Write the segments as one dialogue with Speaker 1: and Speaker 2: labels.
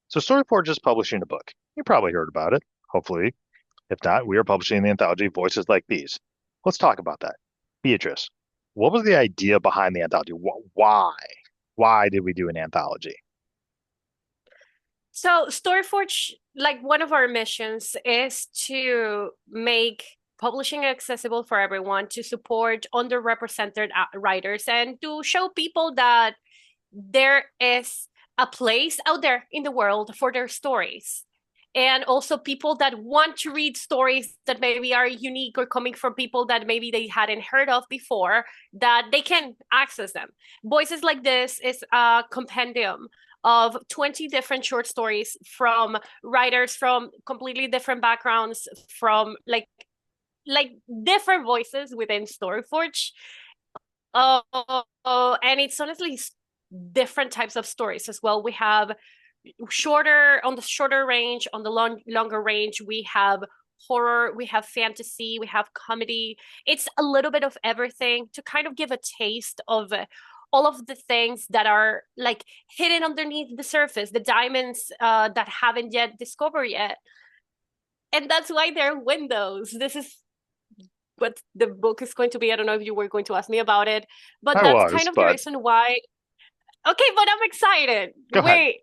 Speaker 1: So StoryForge is publishing a book. You probably heard about it, hopefully. If not, we are publishing the anthology Voices Like These. Let's talk about that. Beatrice, what was the idea behind the anthology? Why? Why did we do an anthology?
Speaker 2: So StoryForge, like one of our missions is to make publishing accessible for everyone, to support underrepresented writers, and to show people that there is a place out there in the world for their stories. And also people that want to read stories that maybe are unique or coming from people that maybe they hadn't heard of before, that they can access them. Voices Like This is a compendium of 20 different short stories from writers from completely different backgrounds, from like different voices within StoryForge. And it's honestly different types of stories as well. We have shorter on the shorter range, on the longer range, we have horror, we have fantasy, we have comedy. It's a little bit of everything to kind of give a taste of all of the things that are like hidden underneath the surface, the diamonds that haven't yet discovered yet. And that's why they're windows. This is what the book is going to be. I don't know if you were going to ask me about it, but
Speaker 1: I
Speaker 2: that's
Speaker 1: was,
Speaker 2: kind of the
Speaker 1: but
Speaker 2: reason why. Okay, but I'm excited.
Speaker 1: go ahead.
Speaker 2: Wait,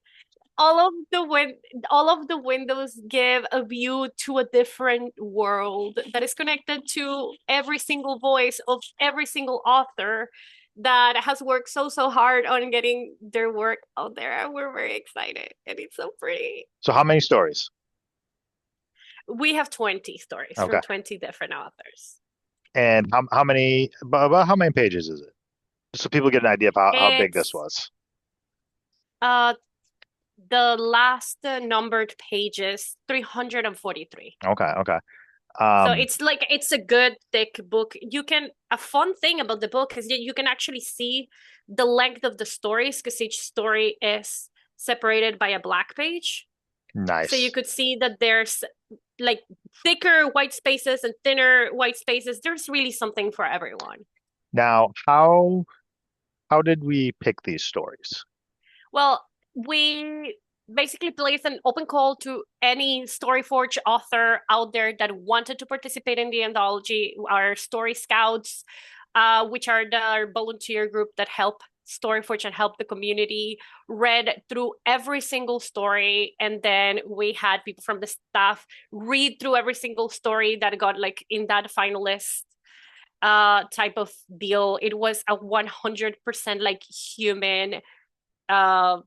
Speaker 2: all of the windows give a view to a different world that is connected to every single voice of every single author that has worked so hard on getting their work out there, and we're very excited, and it's so pretty.
Speaker 1: So how many stories?
Speaker 2: We have 20 stories
Speaker 1: Okay.
Speaker 2: from 20 different authors.
Speaker 1: And how many about how many pages is it? Just so people get an idea of how big this
Speaker 2: It's
Speaker 1: was.
Speaker 2: uh the last numbered pages 343.
Speaker 1: Okay, okay.
Speaker 2: So
Speaker 1: Um,
Speaker 2: it's like it's a good thick book. You can A fun thing about the book is that you can actually see the length of the stories because each story is separated by a black page. So you
Speaker 1: nice.
Speaker 2: could see that there's like thicker white spaces and thinner white spaces. There's really something for everyone.
Speaker 1: Now, how did we pick these stories?
Speaker 2: Well, we basically placed an open call to any StoryForge author out there that wanted to participate in the anthology. Our story scouts, which are the volunteer group that help StoryForge and help the community, read through every single story. And then we had people from the staff read through every single story that got like in that finalist type of deal. It was a 100% like human uh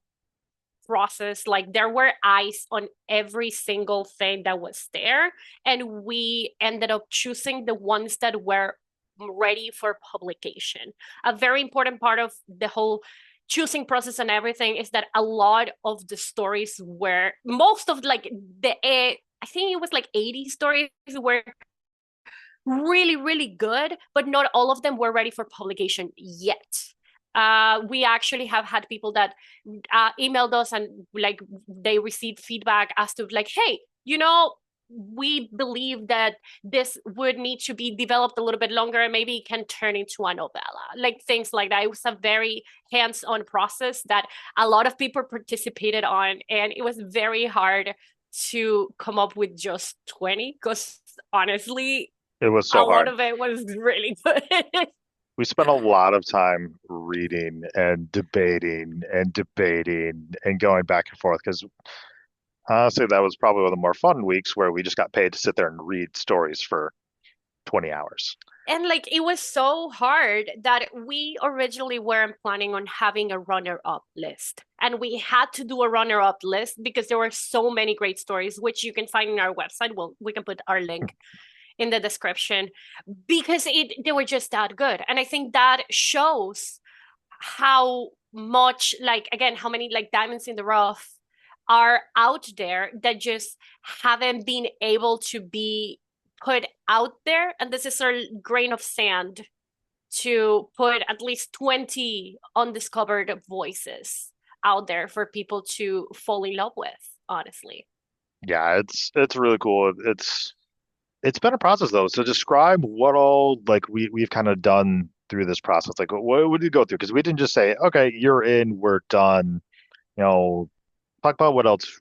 Speaker 2: process. Like there were eyes on every single thing that was there, and we ended up choosing the ones that were ready for publication. A very important part of the whole choosing process and everything is that a lot of the stories were most of like the I think it was like 80 stories were really good, but not all of them were ready for publication yet. We actually have had people that emailed us and like they received feedback as to like, hey, we believe that this would need to be developed a little bit longer and maybe it can turn into a novella, like things like that. It was a very hands-on process that a lot of people participated on, and it was very hard to come up with just 20 because honestly
Speaker 1: It was
Speaker 2: a
Speaker 1: so
Speaker 2: lot
Speaker 1: hard.
Speaker 2: of it was really good.
Speaker 1: We spent a lot of time reading and debating and going back and forth because honestly, that was probably one of the more fun weeks where we just got paid to sit there and read stories for 20 hours.
Speaker 2: And like it was so hard that we originally weren't planning on having a runner-up list. And we had to do a runner-up list because there were so many great stories, which you can find in our website. Well, we can put our link in the description because they were just that good. And I think that shows how much, like, again, how many like diamonds in the rough are out there that just haven't been able to be put out there. And this is a grain of sand to put at least 20 undiscovered voices out there for people to fall in love with, honestly.
Speaker 1: Yeah, it's really cool. It's been a process though. So describe what all like we've kind of done through this process. Like what did you go through? Because we didn't just say, okay, you're in, we're done. You know, talk about what else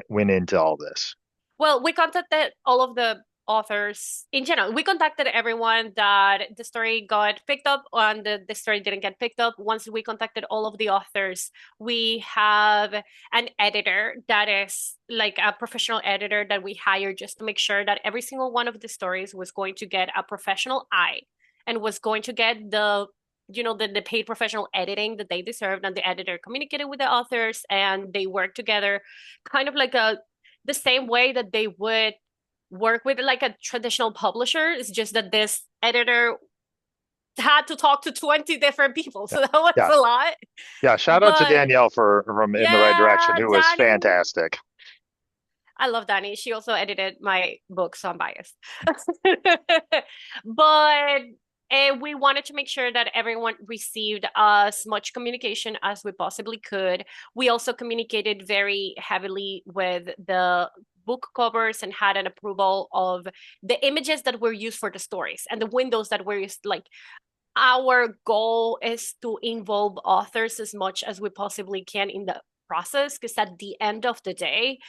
Speaker 1: went into all this?
Speaker 2: Well, we contacted all of the authors in general. We contacted everyone that the story got picked up and the story didn't get picked up. Once we contacted all of the authors, we have an editor that is like a professional editor that we hired just to make sure that every single one of the stories was going to get a professional eye and was going to get the paid professional editing that they deserved. And the editor communicated with the authors and they worked together kind of like the same way that they would work with like a traditional publisher. It's just that this editor had to talk to 20 different people.
Speaker 1: Yeah.
Speaker 2: So that was
Speaker 1: Yeah.
Speaker 2: a lot.
Speaker 1: Yeah. Shout out to
Speaker 2: But
Speaker 1: Danielle for from In the Right Direction,
Speaker 2: yeah,
Speaker 1: who was
Speaker 2: Danny.
Speaker 1: fantastic.
Speaker 2: I love Danny. She also edited my book, so I'm biased. But we wanted to make sure that everyone received as much communication as we possibly could. We also communicated very heavily with the book covers and had an approval of the images that were used for the stories and the windows that were used. Like, our goal is to involve authors as much as we possibly can in the process, because at the end of the day,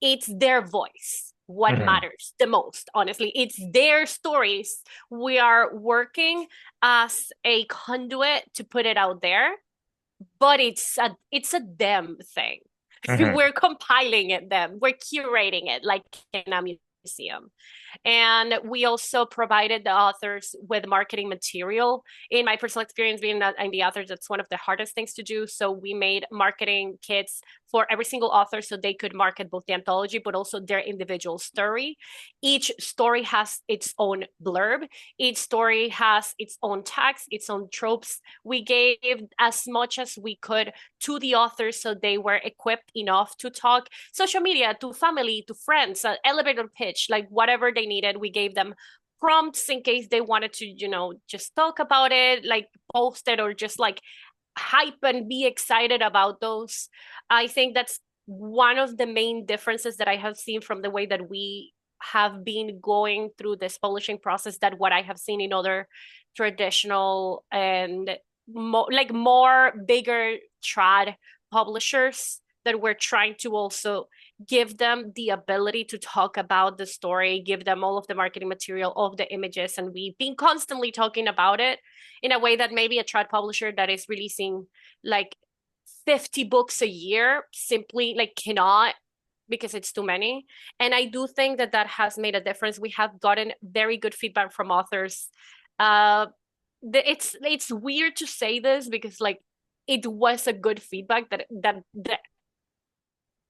Speaker 2: it's their voice what
Speaker 1: Hmm.
Speaker 2: matters the most. Honestly, it's their stories. We are working as a conduit to put it out there, but it's a them thing.
Speaker 1: Hmm.
Speaker 2: We're compiling it, them, we're curating it like in a museum. And we also provided the authors with marketing material. In my personal experience, being that I'm the author, that's one of the hardest things to do. So we made marketing kits for every single author so they could market both the anthology but also their individual story. Each story has its own blurb, each story has its own text, its own tropes. We gave as much as we could to the authors so they were equipped enough to talk social media to family, to friends, elevator pitch, like whatever they needed. We gave them prompts in case they wanted to, just talk about it, like post it or just like hype and be excited about those. I think that's one of the main differences that I have seen from the way that we have been going through this publishing process, that what I have seen in other traditional and more bigger trad publishers that we're trying to also give them the ability to talk about the story, give them all of the marketing material, all of the images, and we've been constantly talking about it in a way that maybe a trad publisher that is releasing like 50 books a year simply like cannot, because it's too many. And I do think that that has made a difference. We have gotten very good feedback from authors. uh it's weird to say this because like it was a good feedback that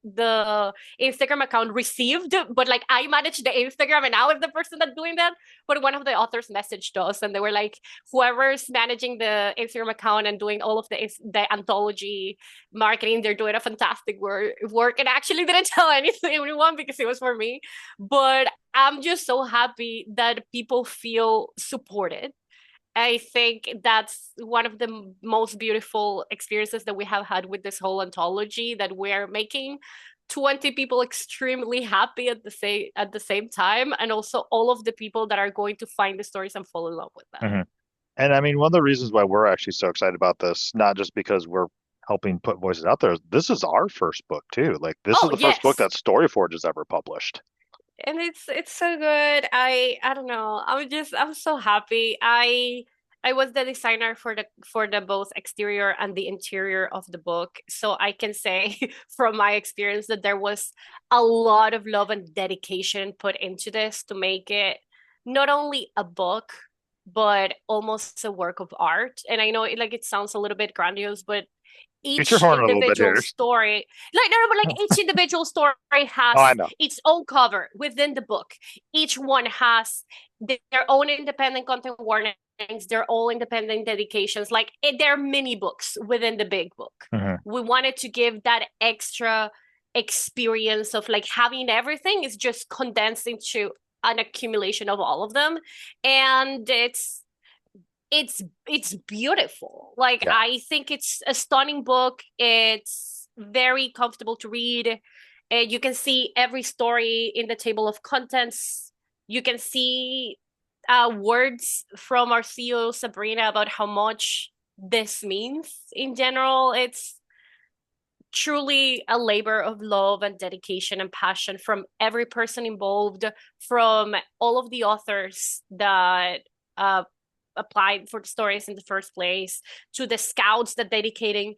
Speaker 2: the Instagram account received, but like I manage the Instagram and I was the person that's doing that. But one of the authors messaged us and they were like, whoever's managing the Instagram account and doing all of the anthology marketing, they're doing a fantastic work. And actually didn't tell anyone because it was for me. But I'm just so happy that people feel supported. I think that's one of the most beautiful experiences that we have had with this whole anthology, that we're making 20 people extremely happy at the same time, and also all of the people that are going to find the stories and fall in love with them.
Speaker 1: Hmm. And I mean, one of the reasons why we're actually so excited about this, not just because we're helping put voices out there, this is our first book too. Like, this is
Speaker 2: Oh,
Speaker 1: the first book
Speaker 2: yes.
Speaker 1: that StoryForge has ever published.
Speaker 2: And it's so good. I don't know. I'm so happy. I was the designer for the both exterior and the interior of the book. So I can say from my experience that there was a lot of love and dedication put into this to make it not only a book but almost a work of art. And I know it sounds a little bit grandiose, but
Speaker 1: Get your
Speaker 2: each
Speaker 1: horn a little bit
Speaker 2: individual
Speaker 1: here.
Speaker 2: story, like no, but like each individual story
Speaker 1: Oh, I
Speaker 2: has
Speaker 1: know.
Speaker 2: its own cover within the book. Each one has their own independent content warnings, their own independent dedications. Like they're mini books within the big book.
Speaker 1: Hmm.
Speaker 2: We wanted to give that extra experience of like having everything is just condensed into an accumulation of all of them. And it's beautiful. Like
Speaker 1: Yeah.
Speaker 2: I think it's a stunning book. It's very comfortable to read. You can see every story in the table of contents. You can see words from our CEO Sabrina about how much this means in general. It's truly a labor of love and dedication and passion from every person involved, from all of the authors that applied for the stories in the first place, to the scouts that dedicating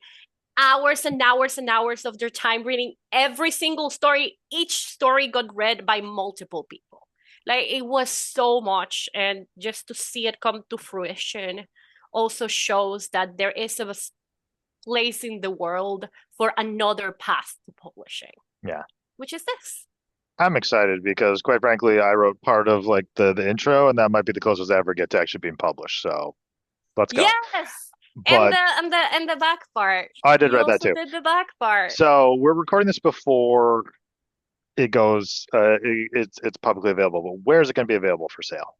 Speaker 2: hours and hours and hours of their time reading every single story. Each story got read by multiple people. Like it was so much, and just to see it come to fruition also shows that there is a place in the world for another path to publishing,
Speaker 1: Yeah.
Speaker 2: which is this.
Speaker 1: I'm excited because quite frankly, I wrote part of like the intro and that might be the closest I ever get to actually being published. So let's go.
Speaker 2: Yes. And
Speaker 1: But
Speaker 2: the back part.
Speaker 1: I did
Speaker 2: You
Speaker 1: read that
Speaker 2: also
Speaker 1: too.
Speaker 2: did the back part.
Speaker 1: So we're recording this before it goes, it's publicly available, but where is it going to be available for sale?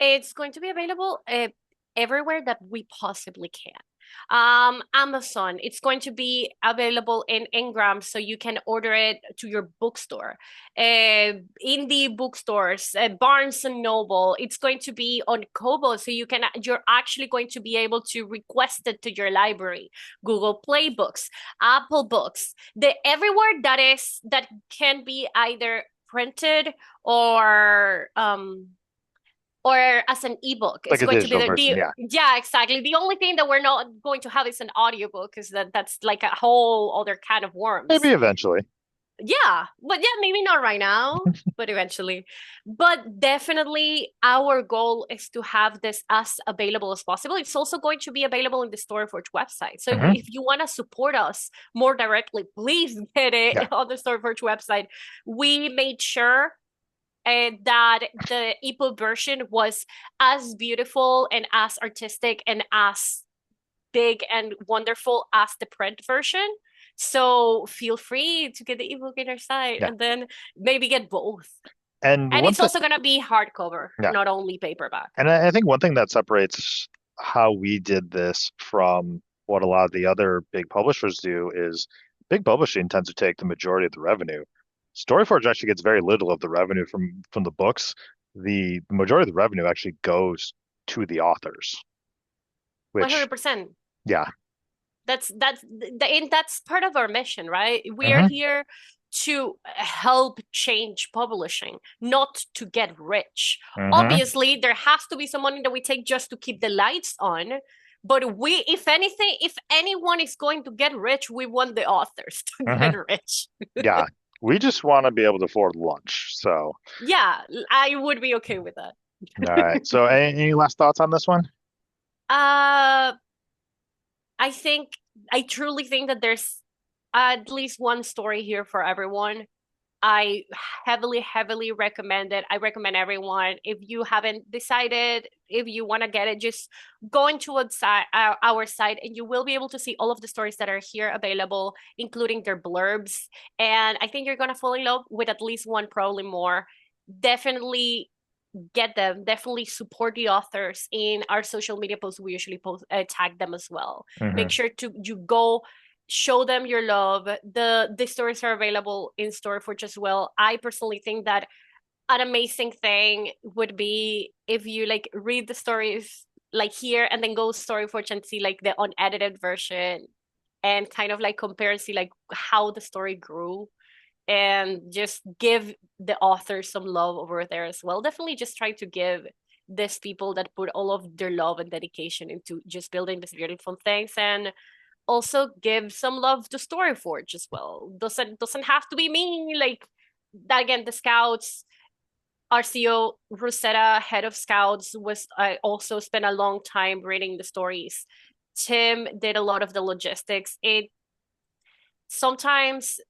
Speaker 2: It's going to be available everywhere that we possibly can. Amazon, it's going to be available in Ingram, so you can order it to your bookstore. Indie bookstores, Barnes and Noble. It's going to be on Kobo, so you're actually going to be able to request it to your library. Google Play Books, Apple Books, the everywhere that can be either printed or as an ebook.
Speaker 1: Like
Speaker 2: It's
Speaker 1: a
Speaker 2: going to be
Speaker 1: digital version, yeah.
Speaker 2: yeah, exactly. The only thing that we're not going to have is an audiobook, because that's like a whole other can of
Speaker 1: Maybe
Speaker 2: worms.
Speaker 1: eventually.
Speaker 2: Yeah, but yeah, maybe not right now, but eventually. But definitely our goal is to have this as available as possible. It's also going to be available in the StoryForge website. So
Speaker 1: Hmm.
Speaker 2: if you want to support us more directly, please get it
Speaker 1: Yeah.
Speaker 2: on the StoryForge website. We made sure that the ebook version was as beautiful and as artistic and as big and wonderful as the print version. So feel free to get the ebook in our site
Speaker 1: Yeah.
Speaker 2: and then maybe get both.
Speaker 1: And
Speaker 2: And
Speaker 1: one
Speaker 2: it's
Speaker 1: thing,
Speaker 2: also going to be hardcover,
Speaker 1: yeah.
Speaker 2: not only paperback.
Speaker 1: And I think one thing that separates how we did this from what a lot of the other big publishers do is big publishing tends to take the majority of the revenue. StoryForge actually gets very little of the revenue from the books. The majority of the revenue actually goes to the authors, which
Speaker 2: 100%.
Speaker 1: yeah.
Speaker 2: That's part of our mission, right? We are
Speaker 1: Hmm.
Speaker 2: here to help change publishing, not to get rich.
Speaker 1: Hmm.
Speaker 2: Obviously, there has to be some money that we take just to keep the lights on. But if anything, if anyone is going to get rich, we want the authors to
Speaker 1: Hmm.
Speaker 2: get rich.
Speaker 1: Yeah. We just want to be able to afford lunch. So,
Speaker 2: Yeah, I would be okay with that.
Speaker 1: all right. So, any last thoughts on this one?
Speaker 2: uh, I think I truly think that there's at least one story here for everyone. I heavily, heavily recommend it. I recommend everyone, if you haven't decided if you want to get it, just go into our site and you will be able to see all of the stories that are here available, including their blurbs. And I think you're going to fall in love with at least one, probably more. Definitely get them. Definitely support the authors in our social media posts. We usually tag them as well.
Speaker 1: Hmm.
Speaker 2: Make sure to you go show them your love. The stories are available in StoryForge as well. I personally think that an amazing thing would be if you like read the stories like here and then go StoryForge and see like the unedited version and kind of like compare and see like how the story grew, and just give the author some love over there as well. Definitely just try to give these people that put all of their love and dedication into just building these beautiful things, and also give some love to StoryForge as well. Doesn't have to be me. Like that again, the scouts, RCO Rosetta, head of scouts, was I also spent a long time reading the stories. Tim did a lot of the logistics. It sometimes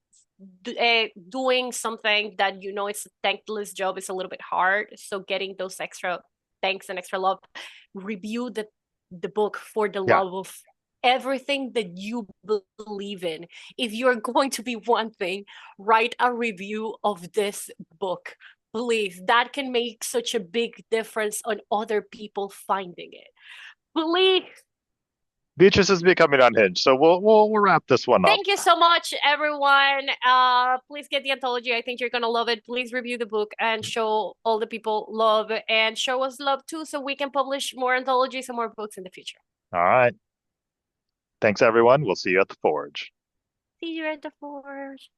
Speaker 2: doing something that you know it's a thankless job is a little bit hard. So getting those extra thanks and extra love, review the book for the
Speaker 1: Yeah.
Speaker 2: love of everything that you believe in. If you're going to be one thing, write a review of this book. Please, that can make such a big difference on other people finding it. Please.
Speaker 1: Beatrice is becoming unhinged, so we'll wrap this one up.
Speaker 2: Thank you so much, everyone. Please get the anthology. I think you're gonna love it. Please review the book and show all the people love, and show us love too, so we can publish more anthologies and more books in the future.
Speaker 1: All right. Thanks, everyone. We'll see you at the Forge.
Speaker 2: See you at the forge.